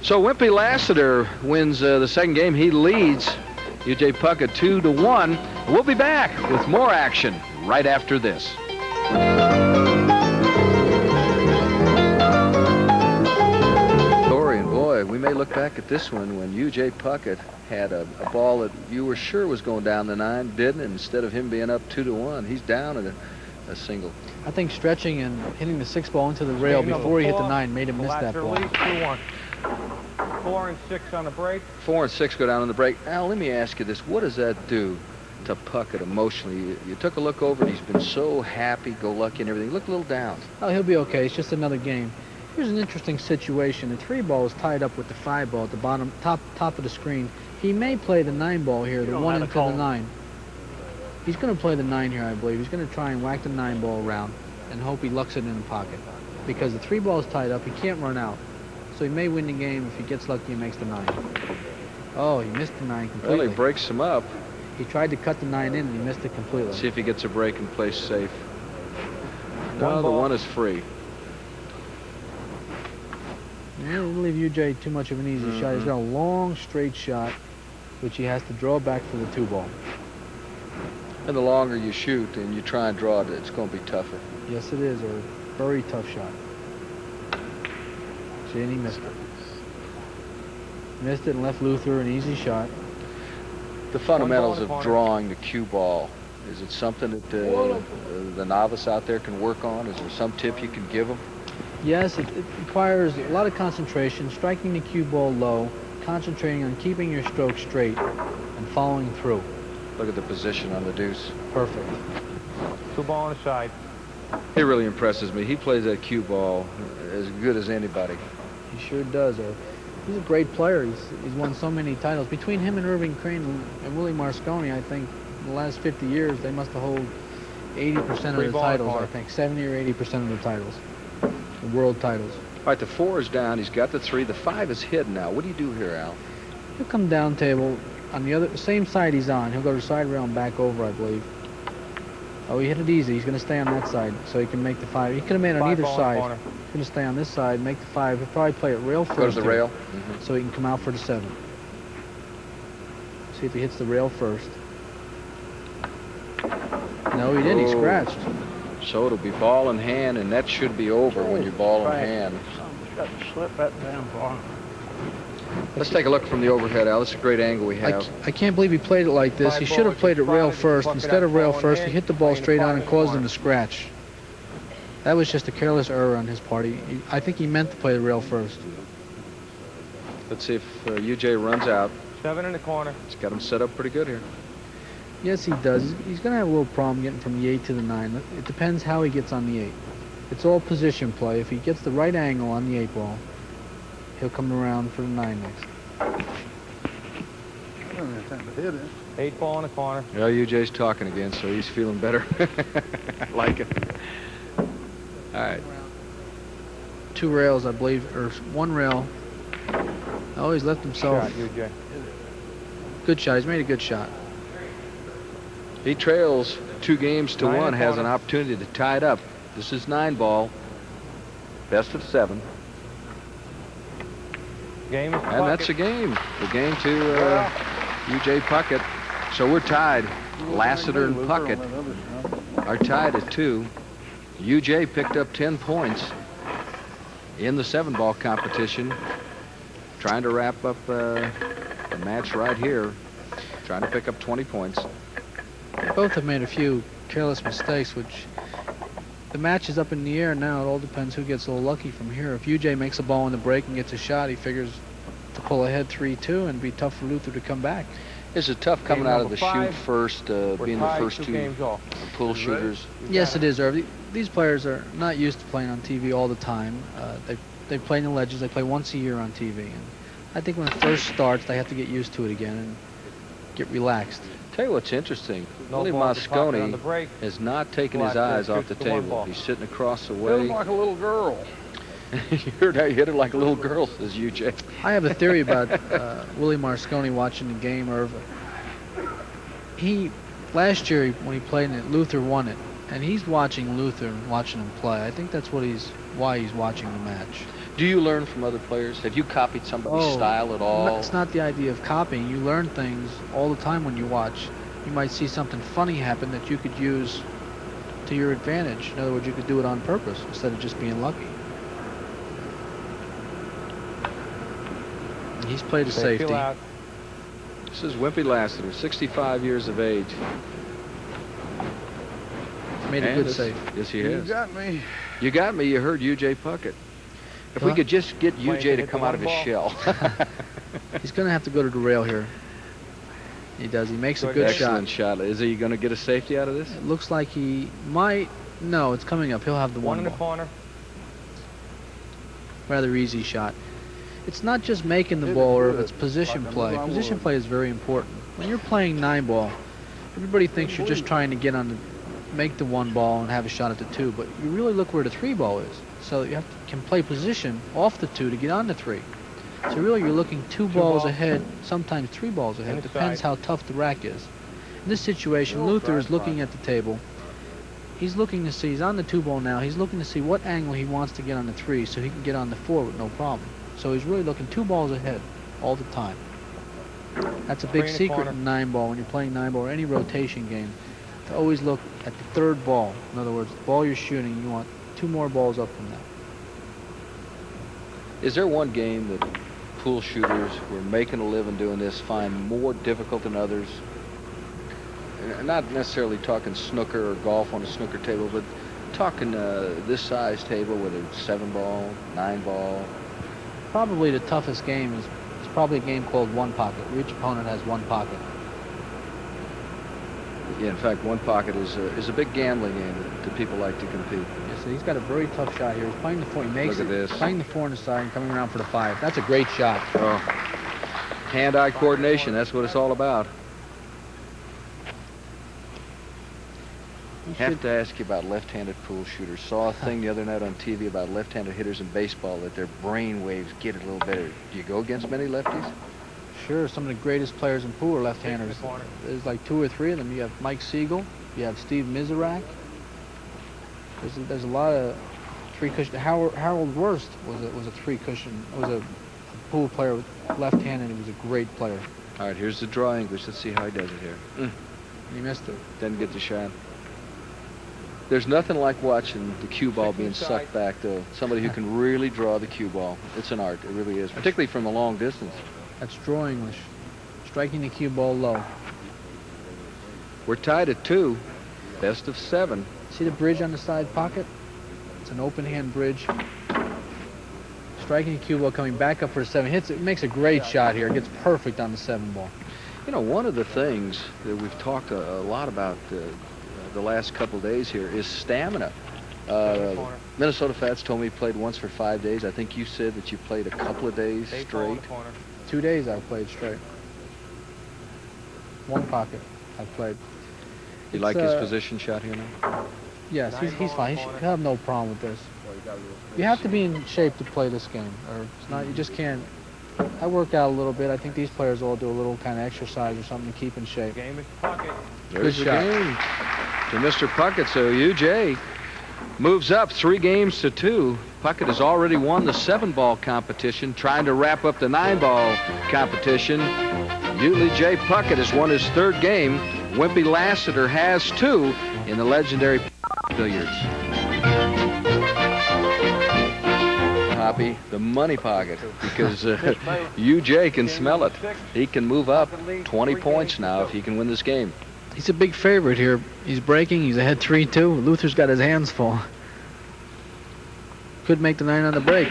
So Wimpy Lassiter wins the second game. He leads UJ Puckett 2-1. We'll be back with more action right after this. Story, and boy, we may look back at this one when UJ Puckett had a ball that you were sure was going down the 9, didn't, and instead of him being up 2-1, he's down at a single. I think stretching and hitting the 6 ball into the rail before he hit the 9 made him miss that ball. 2-1. 4 and 6 on the break. 4 and 6 go down on the break. Al, let me ask you this. What does that do to Puckett emotionally? You took a look over, and he's been so happy-go-lucky and everything. He looked a little down. Oh, he'll be okay. It's just another game. Here's an interesting situation. The 3 ball is tied up with the 5 ball at the bottom, top of the screen. He may play the 9 ball here, the 1 into the 9. He's going to play the 9 here, I believe. He's going to try and whack the 9 ball around and hope he lucks it in the pocket. Because the 3 ball is tied up, he can't run out. So he may win the game if he gets lucky and makes the 9. Oh, he missed the 9 completely. Well, he breaks him up. He tried to cut the 9 in and he missed it completely. See if he gets a break and plays safe. No, the 1 is free. Yeah, doesn't leave UJ too much of an easy shot. He's got a long, straight shot, which he has to draw back for the 2 ball. And the longer you shoot and you try and draw it, it's going to be tougher. Yes, it is. A very tough shot. See, and he missed it. Missed it and left Luther an easy shot. The fundamentals of drawing the cue ball, is it something that the novice out there can work on? Is there some tip you can give them? Yes, it requires a lot of concentration, striking the cue ball low, concentrating on keeping your stroke straight, and following through. Look at the position on the deuce. Perfect. 2 ball on the side. He really impresses me. He plays that cue ball as good as anybody. He sure does. He's a great player. He's won so many titles. Between him and Irving Crane and Willie Marsconi, I think in the last 50 years, they must have held 80% of the titles, I think. 70 or 80% of the titles. The world titles. All right, the 4 is down. He's got the 3. The 5 is hidden now. What do you do here, Al? He'll come down table on the same side he's on. He'll go to side rail and back over, I believe. Oh, he hit it easy. He's going to stay on that side so he can make the 5. He could have made it on either side. He's going to stay on this side, make the 5. He'll probably play it rail first. Go to the rail. So he can come out for the 7. See if he hits the rail first. No, he didn't. He scratched. So it'll be ball in hand, and that should be over when you're ball in hand. Got to slip that damn ball. Let's take a look from the overhead, Al. That's a great angle we have. I can't believe he played it like this. He should have played it rail first. Instead of rail first, he hit the ball straight on and caused him to scratch. That was just a careless error on his part. I think he meant to play the rail first. Let's see if UJ runs out. 7 in the corner. He's got him set up pretty good here. Yes, he does. He's going to have a little problem getting from the 8 to the 9. It depends how he gets on the 8. It's all position play. If he gets the right angle on the 8 ball, he'll come around for the 9 next. 8 ball in the corner. Well, UJ's talking again, so he's feeling better. I like it. All right. 2 rails, I believe, or 1 rail. Oh, he's left himself. Shot, UJ. Good shot. He's made a good shot. He trails 2 games to 1, has an opportunity to tie it up. This is 9 ball. Best of 7. Game is and that's a game. The game to UJ Puckett. So we're tied. Lassiter and Puckett are tied at 2. UJ picked up 10 points in the 7-ball competition. Trying to wrap up the match right here. Trying to pick up 20 points. Both have made a few careless mistakes, which the match is up in the air now. It all depends who gets a little lucky from here. If UJ makes a ball in the break and gets a shot, he figures to pull ahead 3-2 and be tough for Luther to come back. Is it tough coming out of the shoot first, being the first 2 pull shooters? Yes, it is, Irv. These players are not used to playing on TV all the time. They play in the ledges. They play once a year on TV. And I think when it first starts, they have to get used to it again and get relaxed. Tell you what's interesting. Willie Moscone has not taken his eyes off the table. He's sitting across the way. Hit him like a little girl. You heard how you hit it like a little girl, says UJ. I have a theory about Willie Marscone watching the game. Last year when he played in it, Luther won it, and he's watching Luther and watching him play. I think that's why he's watching the match. Do you learn from other players? Have you copied somebody's style at all? It's not the idea of copying. You learn things all the time when you watch. You might see something funny happen that you could use to your advantage. In other words, you could do it on purpose instead of just being lucky. He's played a safety. This is Wimpy Lassiter, 65 years of age. Made a good save. Yes, he has. You got me. You got me. You heard UJ Puckett. If we could just get UJ to come out of his shell. He's going to have to go to the rail here. He does. He makes a good shot. Excellent shot. Is he going to get a safety out of this? It looks like he might. No, it's coming up. He'll have the One one in the ball. corner. Rather easy shot. It's not just making the ball, or it's position play. Position play is very important. When you're playing 9-ball, everybody thinks you're just trying to get on the, make the 1 ball and have a shot at the 2, but you really look where the 3-ball is. So you can play position off the 2 to get on the 3. So really you're looking 2 balls ahead, sometimes 3 balls ahead. Depends how tough the rack is. In this situation, Luther is looking at the table. He's looking to see, he's on the 2-ball now, he's looking to see what angle he wants to get on the 3 so he can get on the 4 with no problem. So he's really looking 2 balls ahead all the time. That's a big secret in 9-ball when you're playing 9-ball or any rotation game, to always look at the 3rd ball. In other words, the ball you're shooting, you want 2 more balls up from that. Is there one game that pool shooters who are making a living doing this find more difficult than others? Not necessarily talking snooker or golf on a snooker table, but talking this size table, whether it's 7-ball, 9-ball. Probably the toughest game is probably a game called 1 pocket. Each opponent has 1 pocket. Yeah, in fact, 1 pocket is a big gambling game that people like to compete. Yeah, so he's got a very tough shot here. He's playing the 4. He makes Look at this. Playing the 4 on the side and coming around for the 5. That's a great shot. Oh. Hand-eye coordination, that's what it's all about. I have to ask you about left-handed pool shooters. Saw a thing the other night on TV about left-handed hitters in baseball, that their brain waves get a little better. Do you go against many lefties? Sure, some of the greatest players in pool are left-handers. There's like 2 or 3 of them. You have Mike Siegel, you have Steve Miserak. There's a lot of 3-cushion. Harold Wurst was a 3-cushion. Was a pool player with left-handed. He was a great player. All right, here's the draw English. Let's see how he does it here. He missed it. Didn't get the shot. There's nothing like watching the cue ball being sucked back, though. Somebody who can really draw the cue ball. It's an art. It really is, particularly from a long distance. That's draw English. Striking the cue ball low. We're tied at 2. Best of 7. See the bridge on the side pocket? It's an open hand bridge. Striking the cue ball, coming back up for a 7. Hits it, makes a great shot here. It gets perfect on the 7-ball. You know, one of the things that we've talked a lot about the last couple days here is stamina. Minnesota Fats told me he played once for 5 days. I think you said that you played a couple of days straight. 2 days I've played straight. 1 pocket I've played. You like his position shot here now? Yes, he's fine. He'll have no problem with this. You have to be in shape to play this game, or it's not. You just can't. I work out a little bit. I think these players all do a little kind of exercise or something to keep in shape. Game is Puckett. There's Good the shot. game to Mr. Puckett. So UJ moves up 3 games to 2. Puckett has already won the 7-ball competition, trying to wrap up the 9-ball competition. UJ Puckett has won his 3rd game. Wimpy Lassiter has 2 in the legendary Billiards. Copy the money pocket, because UJ can smell it. He can move up 20 points now if he can win this game. He's a big favorite here. He's breaking. He's ahead 3-2. Luther's got his hands full. Could make the 9 on the break.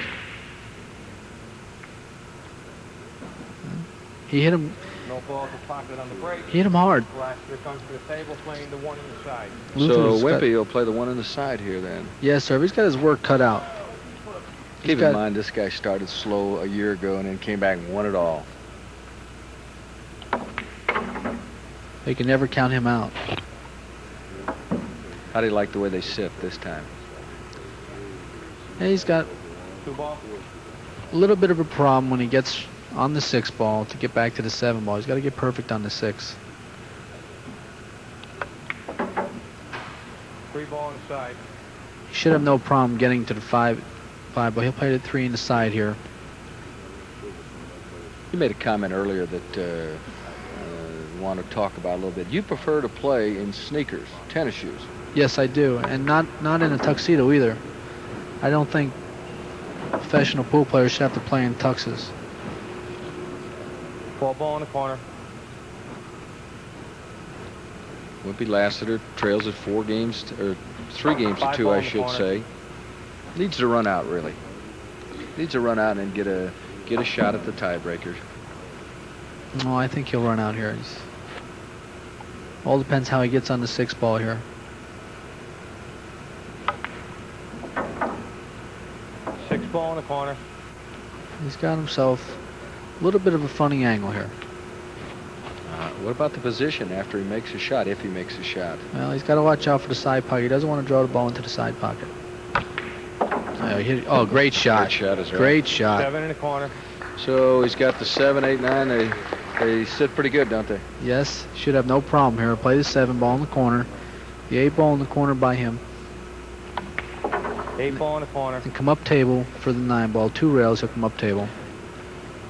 He hit him. No ball to Puckett on the break. He hit him hard. Lassiter comes to the table playing the 1 on the side. So Wimpy will play the 1 on the side here then. Yes, sir. He's got his work cut out. Keep in mind, this guy started slow a year ago and then came back and won it all. They can never count him out. How do you like the way they sit this time? Yeah, he's got 2 ball. a little bit of a problem when he gets on the 6-ball to get back to the 7-ball. He's got to get perfect on the 6. 3 ball on the side. He should have no problem getting to the 5 5 ball. He'll play the 3 in the side here. You made a comment earlier that you want to talk about a little bit. You prefer to play in sneakers, tennis shoes. Yes, I do, and not in a tuxedo either. I don't think professional pool players should have to play in tuxes. 4 ball in the corner. Wimpy Lassiter trails at 4 games, or 3 games to 2, I should say. Needs to run out, really. Needs to run out and get a shot at the tiebreakers. No, I think he'll run out here. All depends how he gets on the 6 ball here. Six ball in the corner. He's got himself a little bit of a funny angle here. What about the position after he makes a shot, if he makes a shot? Well, he's got to watch out for the side pocket. He doesn't want to draw the ball into the side pocket. Oh, great shot. Great shot is right. Great shot. 7 in the corner. So he's got the 7, 8, 9. They sit pretty good, don't they? Yes, should have no problem here. Play the 7 ball in the corner. The 8 ball in the corner by him. 8 ball in the corner. And come up table for the 9 ball. 2 rails, he'll come up table.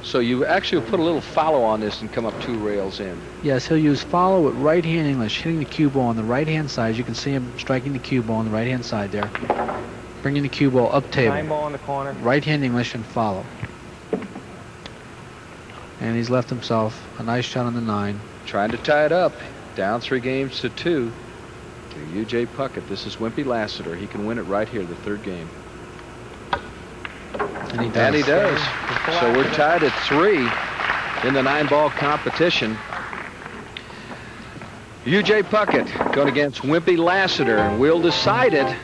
So you actually put a little follow on this and come up 2 rails in. Yes, he'll use follow with right-hand English, hitting the cue ball on the right-hand side. As you can see him striking the cue ball on the right-hand side there. Bringing the cue ball up table. 9 ball in the corner. Right-hand English and follow. And he's left himself a nice shot on the 9. Trying to tie it up. Down 3 games to 2 to U.J. Puckett. This is Wimpy Lassiter. He can win it right here, the 3rd game. And he does. And he does. So we're tied at 3 in the 9-ball competition. U.J. Puckett going against Wimpy Lassiter, and we'll decide it.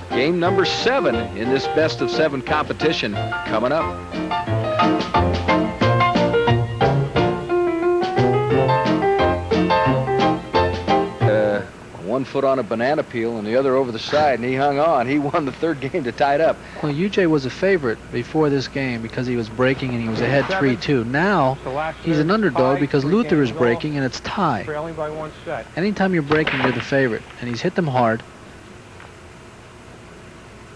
Game number 7 in this best of 7 competition coming up. 1 foot on a banana peel and the other over the side, and he hung on. He won the 3rd game to tie it up. Well, UJ was a favorite before this game because he was breaking and he was ahead 3-2. Now he's an underdog because Luther is breaking and it's tie. Trailing by 1 set. Anytime you're breaking, you're the favorite, and he's hit them hard,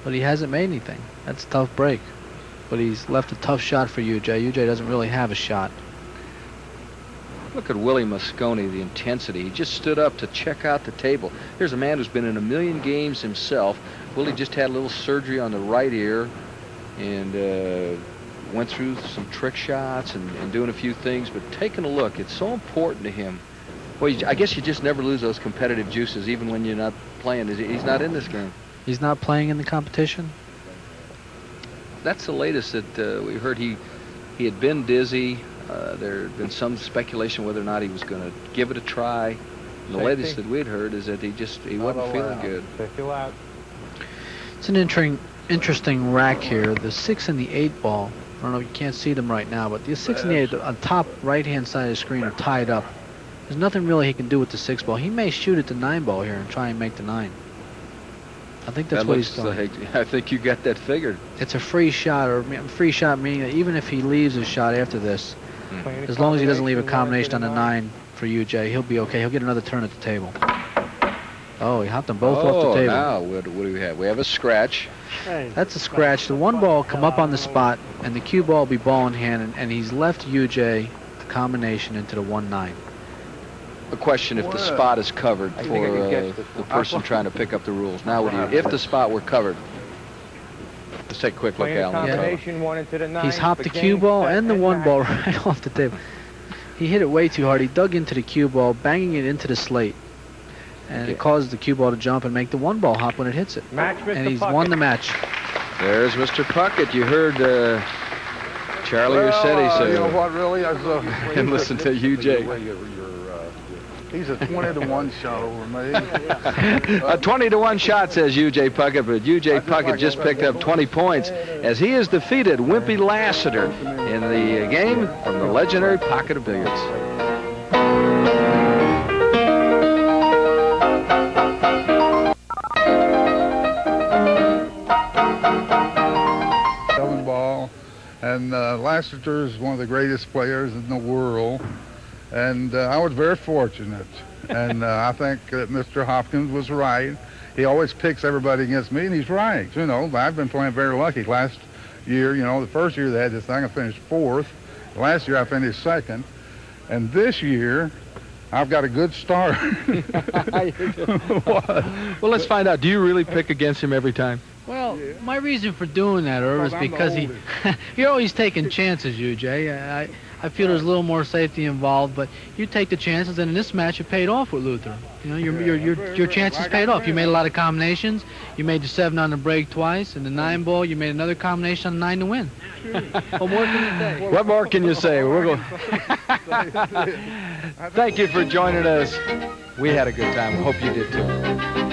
but he hasn't made anything. That's a tough break, but he's left a tough shot for UJ. UJ doesn't really have a shot. Look at Willie Mosconi, the intensity. He just stood up to check out the table. Here's a man who's been in a million games himself. Willie just had a little surgery on the right ear and went through some trick shots and doing a few things, but taking a look, it's so important to him. Well, I guess you just never lose those competitive juices even when you're not playing. He's not in this game. He's not playing in the competition? That's the latest that we heard. He had been dizzy. There had been some speculation whether or not he was going to give it a try. And the latest that we'd heard is that he wasn't feeling good. It's an interesting rack here. The 6 and the 8 ball. I don't know if you can't see them right now, but the 6 and the 8 on top right-hand side of the screen are tied up. There's nothing really he can do with the 6 ball. He may shoot at the 9 ball here and try and make the 9. I think that's what he's doing. I think you got that figured. It's a free shot, or free shot meaning that even if he leaves his shot after this, as long as he doesn't leave a combination on the 9 for UJ, he'll be okay. He'll get another turn at the table. Oh, he hopped them both off the table. Now what do we have? We have a scratch. That's a scratch. The 1 ball come up on the spot, and the cue ball will be ball in hand, and he's left UJ the combination into the 1-9. A question if the spot is covered for the person trying to pick up the rules. Now, if the spot were covered? Let's take a quick look, Alan. Yeah. He's hopped the cue ball and the 1 ball right off the table. He hit it way too hard. He dug into the cue ball, banging it into the slate. And it caused the cue ball to jump and make the 1 ball hop when it hits it. And he's won the match. There's Mr. Puckett. You heard Charlie Rossetti say. You know what, really? And listen to UJ. He's a 20-to-1 shot over me. A 20-to-1 shot, says U.J. Puckett, but U.J. Puckett just picked up 20 points as he has defeated Wimpy Lassiter in the game from the legendary Puckett of Billiards. Ball, and Lassiter is one of the greatest players in the world. And I was very fortunate, and I think that Mr. Hopkins was right. He always picks everybody against me, and he's right. You know, I've been playing very lucky. Last year. You know, the first year they had this thing, I finished 4th. Last year I finished 2nd. And this year, I've got a good start. Well, let's find out. Do you really pick against him every time? Well, my reason for doing that, Irv, is because you're always taking chances, UJ. I feel there's a little more safety involved, but you take the chances, and in this match, it paid off with Luther. You know, your chances paid off. You made a lot of combinations. You made the 7 on the break twice, and the 9 ball, you made another combination on the 9 to win. What more can you say? What more can you say? Thank you for joining us. We had a good time. We hope you did too.